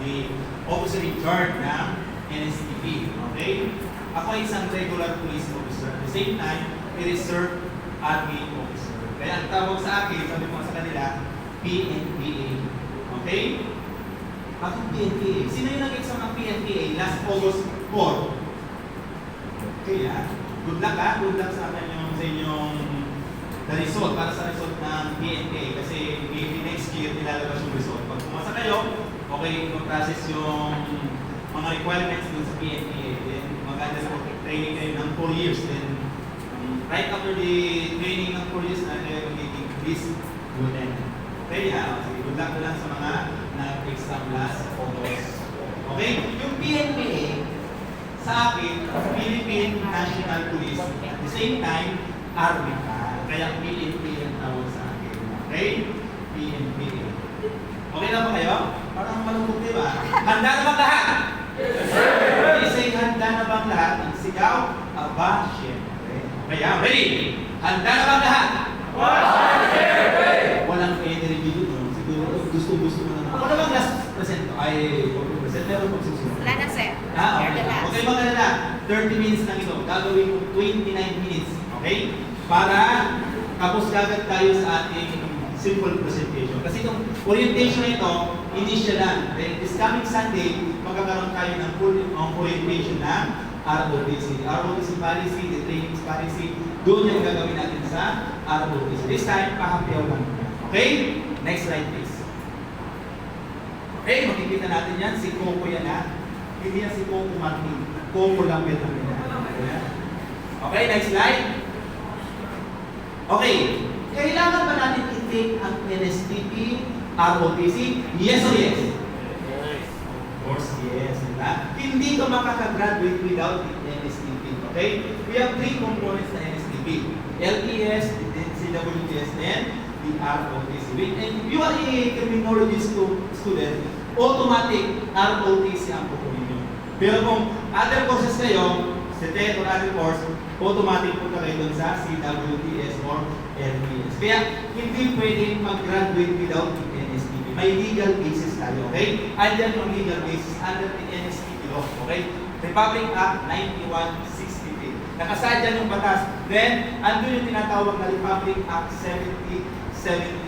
the opposite term ng NSTP. Okay? Ako ay isang regular police officer. At the same time, reserve admin officer. Kaya ang tawag sa akin, sabi ko sa kanila, PNPA. Okay? Bakit PNPA? Sino yung nag-exam ng PNPA last August 4? Okay, ha? Good luck, ha? Good luck sa inyong the result, para sa result ng PNPA. Kasi maybe next year nilalabas yung result. Pag pumasa kayo, okay, mag-process yung mga requirements dun sa PNPA. Then, maganda sa training kayo ng 4 years. Then, right after the training ng 4 years, they're making this good end. Okay, ha? Sige, good luck ko lang sa mga nag-exam last August. Okay? Yung PNPA, sa akin, Philippine National Police. At the same time, Army ka. Kaya PNPA ang tawag sa akin. Okay? PNPA. Okay na ba kayo? Parang malungkot, di ba? Handa na bang lahat? Yes, sir! Isay, handa na bang lahat? Ang sigaw, aba, syempre. Kaya, ready? Handa na bang lahat? Walang energy dito. Siguro, gusto mo na. Ako na bang last present? Ay, present. Meron pag susunod. Wala na, sir. Okay. Okay, maganda. 30 minutes lang ito. Gagawin ko 29 minutes. Okay? Para tapos agad tayo sa ating simple presentation. Kasi itong orientation na ito, hindi siya lang. Then, this coming Sunday, magkakaroon tayo ng full orientation ng ROTC. ROTC policy, the trainings policy, doon yung gagawin natin sa ROTC. This time, pahapiyaw lang. Okay? Next slide, please. Okay, makikita natin yan. Si Coco yan, ha? Hindi yan si Coco Martin. Coco lang yan. Okay, next slide. Okay, kailangan ba natin i-take ang NSTP, ROTC? Yes or yes? Of course, yes. Diba? Hindi ka makakagraduate without the NSTP. Okay? We have 3 components na NSTP. LTS, the CWTS, and the ROTC. And if you are a criminology student, automatic ROTC ang kukunin nyo. Pero kung other courses kayo, sa TED or other course, automatic po kayo doon sa CWTS or LTS. Kaya hindi pwedeng mag-graduate without the NSTP. May legal basis tayo, okay? Andyan yung legal basis under the NSTP law, okay? Republic Act 9163. Nakasadyan yung batas. Then, andun yung tinatawag na Republic Act 7070